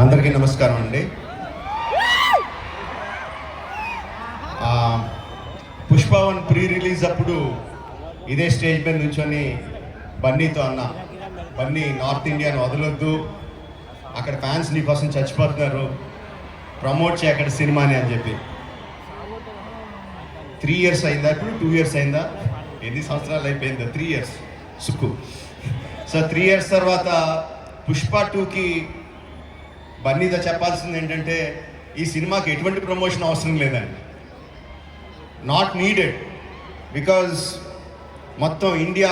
అందరికీ నమస్కారం అండి. పుష్ప 1 ప్రీ రిలీజ్ అప్పుడు ఇదే స్టేజ్ మీద నుంచొని బన్నీతో అన్న, బన్నీ నార్త్ ఇండియాని వదలొద్దు, అక్కడ ఫ్యాన్స్ నీ కోసం చచ్చిపోతున్నారు, ప్రమోట్ చేయ అక్కడ సినిమాని అని చెప్పి. 3 years అయిందా, ఇప్పుడు 2 years అయిందా, ఎన్ని సంవత్సరాలు అయిపోయిందా? 3 years సుక్కు. సో 3 years తర్వాత పుష్ప 2కి బన్నీతో చెప్పాల్సింది ఏంటంటే, ఈ సినిమాకి ఎటువంటి ప్రమోషన్ అవసరం లేదండి, నాట్ నీడెడ్. బికాజ్ మొత్తం ఇండియా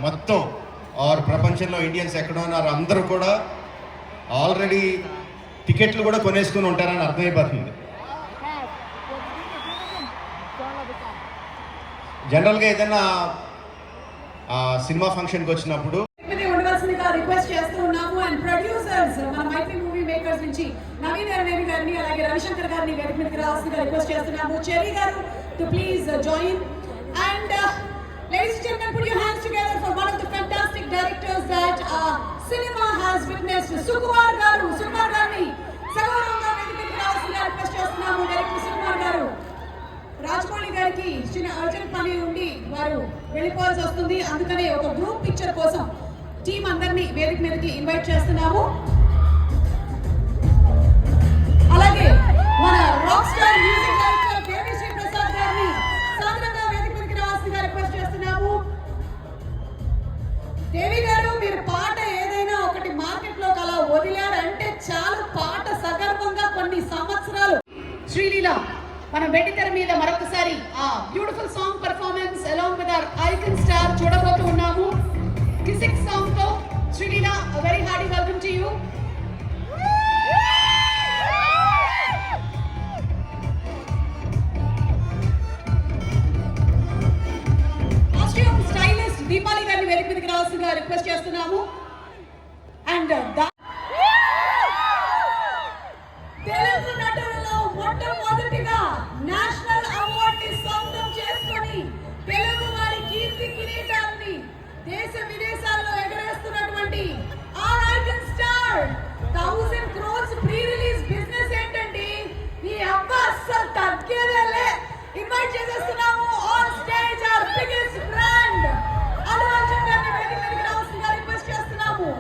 మొత్తం ఆర్ ప్రపంచంలో ఇండియన్స్ ఎక్కడ ఉన్నారు అందరూ కూడా ఆల్రెడీ టికెట్లు కూడా కొనేసుకుని ఉంటారని అర్థమైపోతుంది. జనరల్గా ఏదైనా సినిమా ఫంక్షన్కి వచ్చినప్పుడు రిక్వెస్ట్ చేస్తూ ఉన్నాము. అండ్ ప్రొడ్యూసర్స్ మన మైత్రి మూవీ మేకర్స్ నుంచి నవీన్ అర్నేని గారిని, అలాగే రవిశంకర్ గారిని వేదిక మీదకి రావాల్సిందిగా రిక్వెస్ట్ చేస్తున్నాము. చెర్రీ గారు to please join. And ladies and gentlemen, put your hands together for one of the fantastic directors that cinema has witnessed, Sukumar garu. Sukumar garni సగౌరవంగా వేదిక మీదకి రావాల్సిందిగా రిక్వెస్ట్ చేస్తున్నాము. డైరెక్టర్ సుకుమార్ గారు, రాజమౌళి గారికి చిన్న అర్జెంట్ పని ఉండి వారు వెళ్ళిపోవాల్సి వస్తుంది, అందుకనే ఒక గ్రూప్ పిక్చర్ కోసం టీం అందరినీ వేదిక మీదకి ఇన్వైట్ చేస్తున్నాము. అలాగే మన rock star music director Devi Sri Prasad గారిని సాధారణంగా వేదిక మీదకి రావాల్సిందిగా రిక్వెస్ట్ చేస్తున్నాము. దేవి గారు, మీరు పాట ఏదైనా ఒకటి మార్కెట్ లో అలా వదిలారంటే చాలు, పాట సగర్వంగా కొన్ని సంవత్సరాలు. శ్రీలీల మన వెండితెర మీద మరొకసారి ఆ beautiful song performance along with our icon star చూడబోతూ ఉన్నాము. కిసిక్ సాంగ్ తో Sreeleela, a very hearty welcome to you. Costume stylist Deepali గారిని వేదిక మీదకి రావాల్సిందిగా రిక్వెస్ట్ చేస్తున్నాము. అండ్ తెలుగు నటులలో మొట్టమొదటిగా నేషనల్ అవార్డ్ ని సొంతం చేసుకొని తెలుగు వారి కీర్తి కిరీటాన్ని దేశ విదేశాల్లో ఎగరేస్తున్నటువంటి our icon star 1000 crores pre release business ఏంటండి, ఈ అబ్బ అస్సలు తగ్గేదేలే. ఇన్వైట్ చేసేస్తున్నాము on stage our biggest brand Allu Arjun గారిని వేదిక మీదకి రావాల్సిందిగా రిక్వెస్ట్ చేస్తున్నాము.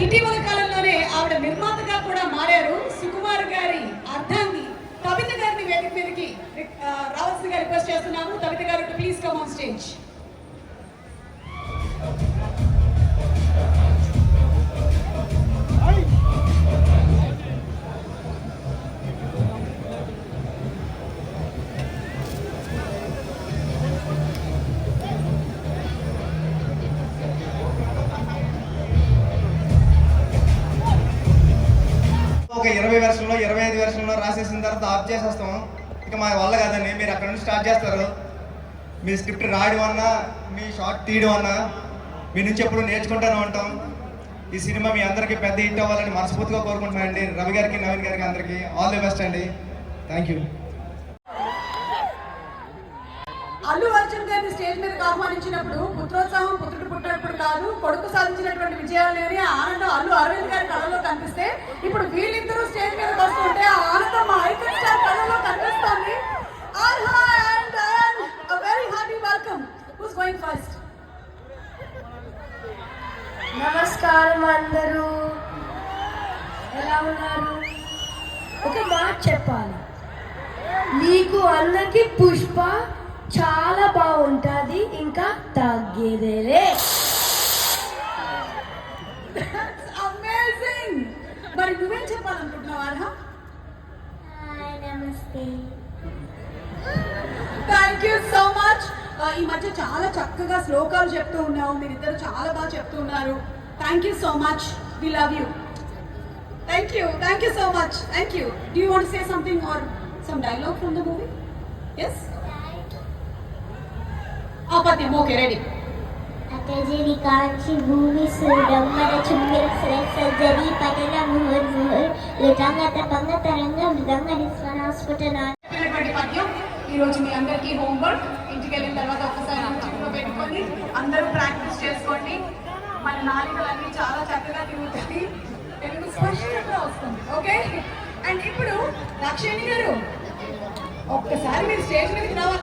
ఇటీవల కాలంలోనే ఆవిడ నిర్మాతగా కూడా మారారు. సుకుమార్ గారి అర్థాన్ని కవిత గారిని వేదిక మీదకి రావాల్సిందిగా రిక్వెస్ట్ చేస్తున్నాము. కవిత గారు to please come on stage. ఒక 20 వెర్షన్లో 25 వెర్షన్లో రాసేసిన తర్వాత ఆఫ్ చేసేస్తాం. ఇక మా వల్ల కదండి, మీరు అక్కడ నుంచి స్టార్ట్ చేస్తారు. మీ స్క్రిప్ట్ రాయడం అన్నా, మీ షార్ట్ తీయడం అన్నా మీ నుంచి ఎప్పుడు నేర్చుకుంటాను ఉంటాం. ఈ సినిమా మీ అందరికీ పెద్ద హిట్ అవ్వాలని మనస్ఫూర్తిగా కోరుకుంటున్నానండి. రవి గారికి, నవీన్ గారికి అందరికీ ఆల్ ది బెస్ట్ అండి. Thank you. అల్లు అర్జున్ గారిని స్టేజ్ మీదకి ఆహ్వానించినప్పుడు పుత్రోత్సాహం పుత్రుడు పుట్టినప్పుడు కాదు, కొడుకు సాధించినటువంటి విజయాలని ఆనందం అల్లు అరవింద్ గారి కళలో కనిపిస్తే, ఇప్పుడు వీళ్ళిద్దరూ స్టేజ్ మీదకి వస్తుంటే ఆ ఆనందం మా ఐకాన్ స్టార్ కళలో కనిపిస్తుంది. A very hearty welcome. Who's going first? నమస్కారం అందరూ, ఎలా ఉన్నారు? ఒక మాట చెప్పాలి, నీకు అన్నకి పుష్ప చాలా బాగుంటుంది, ఇంకా తగ్గేదేలే. అమేజింగ్. మరి నువ్వేం చెప్పాలనుకుంటున్నావు అర్హ? నమస్తే. Thank you so much. ఈ మధ్య చాలా చక్కగా శ్లోకాలు చెప్తూ ఉన్నావు, మీరిద్దరు చాలా బాగా చెప్తూ ఉన్నారు. Thank you so much. We love you. Thank you so much. Thank you. Do you want to say something or some dialogue from the movie? Yes? Patyam, okay, ready. అతజరి కాంచి భూమి సూడం మన చుమ్మిర సరసరి పటల ముహుర్ ముహుర్ లుటంగత పంగత రంగ మృదంగ నిస్వనాస్ఫుటన చెప్పినటువంటి పద్యం ఈ రోజు మీ అందరికీ హోంవర్క్. ఇంటికి వెళ్ళిన తర్వాత ఒకసారి యూట్యూబ్లో పెట్టుకొని అందరూ ప్రాక్టీస్ చేసుకోండి. మన నాలుకలన్నీ చాలా చక్కగా తిరుగుతాయి, తెలుగు స్పష్టంగా వస్తుంది. ఓకే, అండ్ ఇప్పుడు దాక్షాయణి గారు ఒక్కసారి మీరు స్టేజ్ మీదకి రావాలి.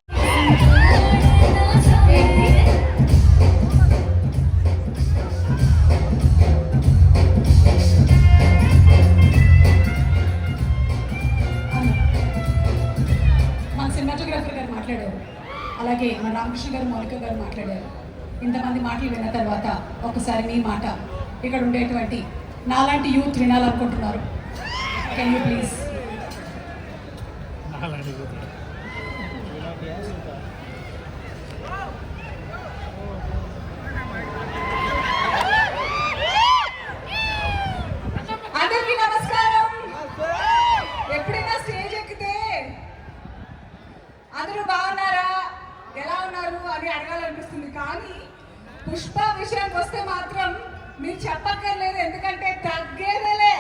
మన సినిమాటోగ్రాఫర్ గారు మాట్లాడారు, అలాగే మన రామకృష్ణ గారు, మౌలిక గారు మాట్లాడారు. ఇంతమంది మాటలు విన్న తర్వాత ఒకసారి మీ మాట ఇక్కడ ఉండేటువంటి నాలాంటి యూత్ వినాలనుకుంటున్నారు. Can you please? అందరికీ నమస్కారం. ఎప్పుడైనా స్టేజ్ ఎక్కితే అందరూ బాగున్నారా, ఎలా ఉన్నారు అని అడగాలనిపిస్తుంది. కానీ పుష్ప విషయానికి వస్తే మాత్రం మీరు చెప్పక్కర్లేదు, ఎందుకంటే తగ్గేదేలే.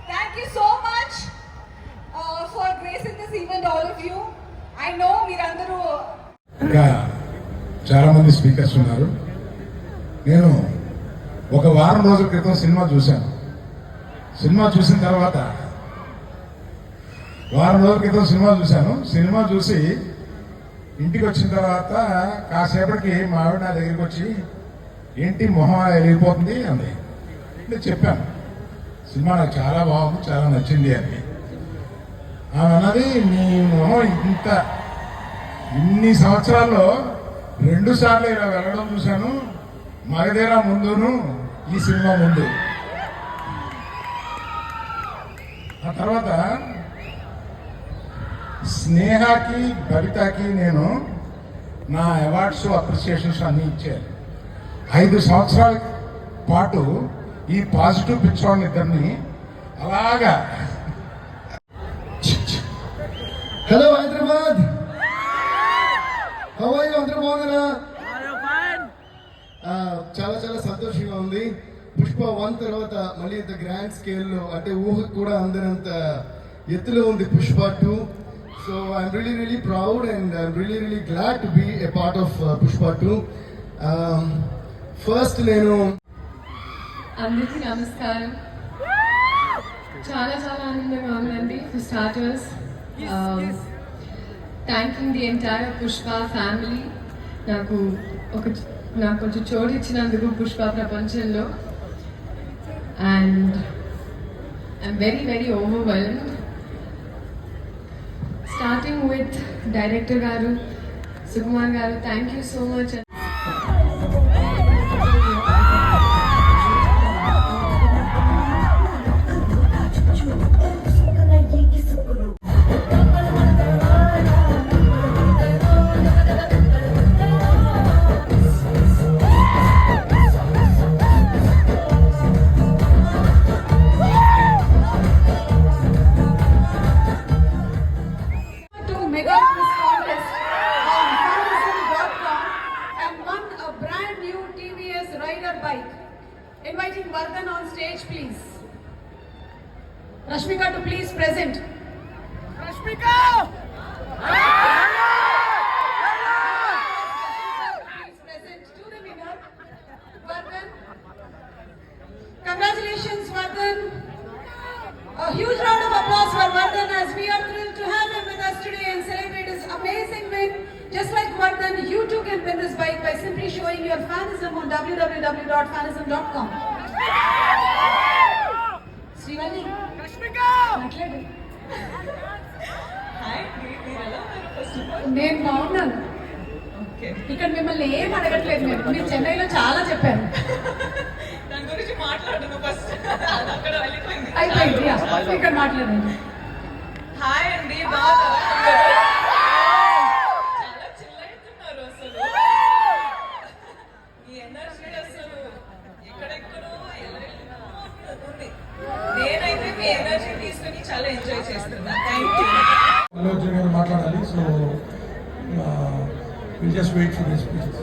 Thank you so much for gracing this event all of you. I know మీరందరూ ఇంకా చాలా మంది స్పీకర్స్ ఉన్నారు. నేను ఒక వారం రోజుల క్రితం సినిమా చూశాను. సినిమా చూసిన తర్వాత సినిమా చూసి ఇంటికి వచ్చిన తర్వాత కాసేపటికి మా ఆవిడ నా దగ్గరికి వచ్చి, ఏంటి మొహం వెలిగిపోతుంది అంది. నేను చెప్పాను, సినిమా నాకు చాలా బాగుంది, చాలా నచ్చింది అని. ఆమె అన్నది, నీ మొహం ఇన్ని సంవత్సరాల్లో 2 సార్లు ఇలా వెళ్ళడం చూశాను, మగధీరా ముందును ఈ సినిమా ముందు. ఆ తర్వాత స్నేహకి, కవితకి నేను నా అవార్డ్స్, అప్రిసియేషన్స్ అన్నీ ఇచ్చాను. 5 సంవత్సరాల పాటు ఈ పాజిటివ్ పిక్చర్ ఇద్దరిని అలాగా. Hello Hyderabad, how are you? అందరూ బాగున్నారా? చాలా చాలా సంతోషంగా ఉంది. పుష్ప 1 తర్వాత మళ్ళీ ఇంత గ్రాండ్ స్కేల్లో, అంటే ఊహకు కూడా అందరంత ఎత్తులో ఉంది Pushpa 2. So I'm really proud and I'm really glad to be a part of Pushpa 2. First నేను అందరికీ నమస్కారం. చాలా చాలా ఆనందంగా ఉందండి. For starters, thanking the entire Pushpa family. నాకు కొంచెం చోటు ఇచ్చినందుకు పుష్ప ప్రపంచంలో. And I'm very overwhelmed. Starting with director garu, Sukumar garu, thank you so much. Mega Quiz Contest on Fanatism.com and won a brand new TVS Rider bike. Inviting Vardhan on stage, please. Rashmika to please present. Rashmika! Please present to the winner, Vardhan. Congratulations, Vardhan. A huge round of applause for Vardhan, as we are thrilled to have him with us today and celebrate his amazing win. Just like Vardhan, you too can win this bike by simply showing your fanism on www.fanism.com. Srivalli, మాట్లాడు. నేను బాగున్నాను. ఇక్కడ మిమ్మల్ని ఏం అడగట్లేదు. మీరు చెన్నైలో చాలా చెప్పారు. అయిపోయింది, ఇక్కడ మాట్లాడండి. హాయ్ అండి, బాగున్నారా? చాలా చిల్ అవుతున్నారు అసలు. ఈ ఎనర్జీ అసలు ఎక్కడెక్కడో ఎలా ఉంది. So will just wait for this speeches.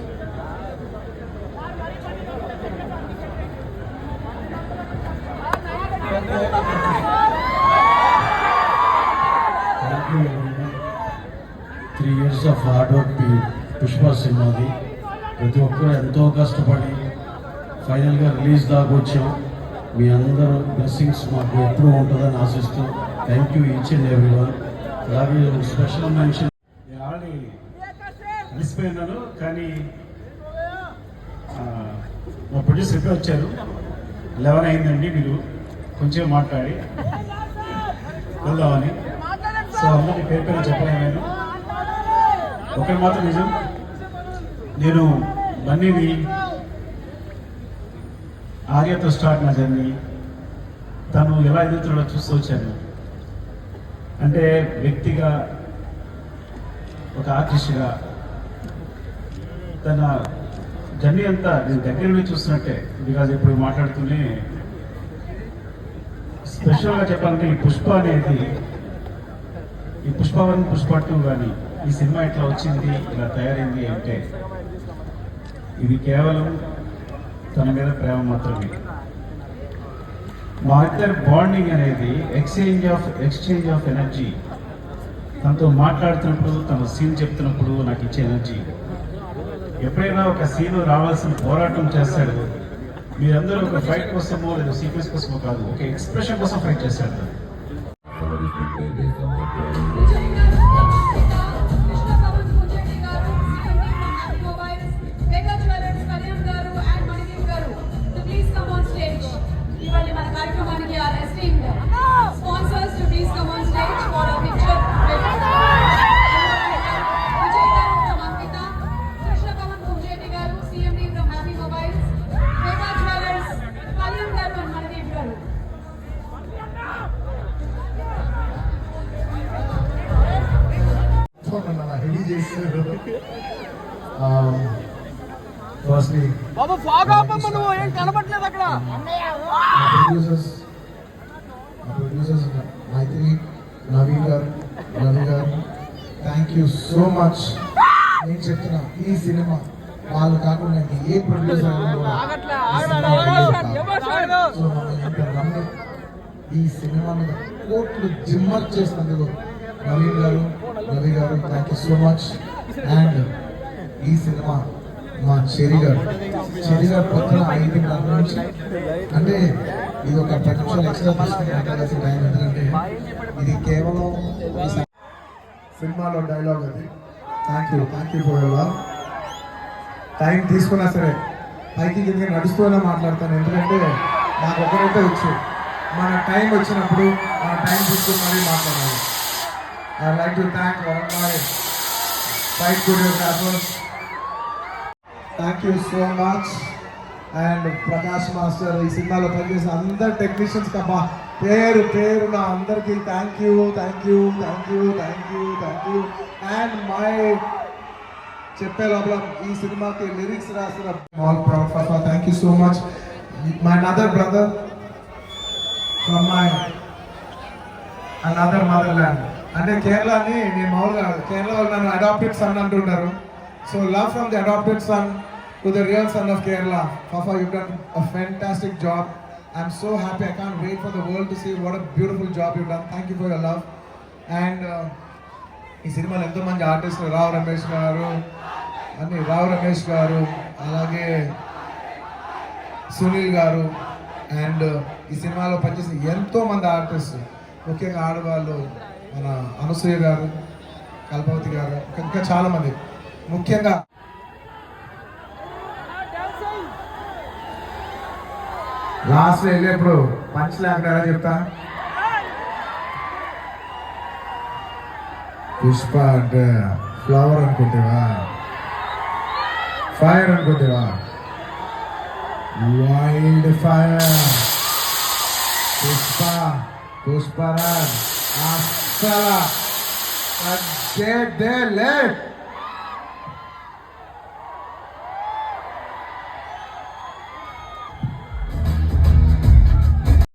Thank you. 3 years of hard work Pushpa సినిమాది. ప్రతి ఒక్కరు ఎంతో కష్టపడి ఫైనల్గా రిలీజ్ దాకా వచ్చాం. మీ అందరూ బ్లెస్సింగ్స్ మాకు ఎప్పుడూ ఉంటుందని ఆశిస్తూ thank you each and every one. అలాగే స్పెషల్ మెన్షన్, నేను ఆల్రెడీ అలసిపోయినాను కానీ మా ప్రొడ్యూసర్ ఎప్పుడు వచ్చారు, 11 అయిందండి, మీరు కొంచెం మాట్లాడి వెళ్దామని. సో అందరినీ పేరు పేరు చెప్పలేను. ఒకటి మాత్రం నిజం, నేను బన్నీని ఆర్యతో స్టార్ట్ నా జర్నీ. తను ఎలా ఎదుగుతున్నాడో చూస్తూ వచ్చాను. అంటే వ్యక్తిగా, ఒక ఆర్టిస్ట్గా తన జర్నీ అంతా నేను దగ్గర నుండి చూస్తున్నట్టే. బికాజ్ ఇప్పుడు మాట్లాడుతూనే స్పెషల్గా చెప్పాలంటే ఈ పుష్ప అనేది, ఈ పుష్ప 1 పుష్ప 2 కానీ ఈ సినిమా ఎట్లా వచ్చింది, ఇలా తయారైంది అంటే ఇది కేవలం తన మీద ప్రేమ మాత్రమే. మా ఇద్దరు బాండింగ్ అనేది ఎక్స్చేంజ్ ఆఫ్ ఎనర్జీ. తనతో మాట్లాడుతున్నప్పుడు, తన సీన్ చెప్తున్నప్పుడు నాకు ఇచ్చే ఎనర్జీ. ఎప్పుడైనా ఒక సీన్ రావాల్సిన పోరాటం చేస్తాడు. మీరందరూ ఒక ఫైట్ కోసమో లేదా సీక్వెన్స్ కోసమో కాదు, ఒక ఎక్స్ప్రెషన్ కోసం ఫైట్ చేస్తాడు. ఫస్ట్లీ ప్రొడ్యూసర్స్ మైత్రి, నవీన్ గారు, రవి గారు, థ్యాంక్ యూ సో మచ్. నేను చెప్తున్నా, ఈ సినిమా వాళ్ళు కాకుండా ఏ ప్రొడ్యూసర్ సో ఎంత నమ్మి ఈ సినిమా మీద కోట్లు జిమ్మర్ చేసినందుకు నవీన్ గారు, రవి గారు, thank you so much. And ఈ సినిమా మా చెరి గారు పొద్దున 5:30 నుంచి, అంటే ఇది ఒక 10 నిమిషాలు ఎక్స్ట్రా తీసుకుని మాట్లాడాల్సిన టైం. ఎందుకంటే ఇది కేవలం సినిమాలో డైలాగ్ అది. Thank you for your love. Time తీసుకున్నా సరే పైకి కింద నడుస్తూనే మాట్లాడతాను. ఎందుకంటే నాకు ఒకరైతే వచ్చు, మన టైం వచ్చినప్పుడు మన టైం తీసుకుని మరీ మాట్లాడాలి. I like to thank all my fight choreographers. Thank you so much. And Prakash master, ఈ సినిమాలో పనిచేసిన అందరు టెక్నీషియన్స్ కబ్బా పేరు నా అందరికీ థ్యాంక్ యూ. అండ్ మై చెప్పే లోపల ఈ సినిమాకి లిరిక్స్ రాసిన all proud Fafa, thank you so much. My another brother from my another mother land. అంటే కేరళని నేను మామూలుగా కేరళ వాళ్ళు నన్ను అడాప్టెడ్ సన్ అంటుంటారు. So love from the adapted son to the real son of Kerala. Fafa, you've done a fantastic job. I'm so happy. I can't wait for the world to see what a beautiful job you've done. Thank you for your love. And ఈ సినిమాలో ఎంతో మంది ఆర్టిస్టులు, రావు రమేష్ గారు, అలాగే సునీల్ గారు, and ఈ సినిమాలో పనిచేసిన ఎంతో మంది ఆర్టిస్టులు, ముఖ్యంగా ఆడవాళ్ళు మన అనసూయ గారు, కల్పవతి గారు, ఇంకా చాలా మంది. ముఖ్యంగా లాస్ట్ వెళ్ళేప్పుడు పంచ్ లేకుండా చెప్తా, పుష్ప అంటే ఫ్లవర్ అనుకుంటేవా, ఫైర్ అనుకుంటేవా, వైల్డ్ ఫైర్. పుష్పరాజ్ అస్సలు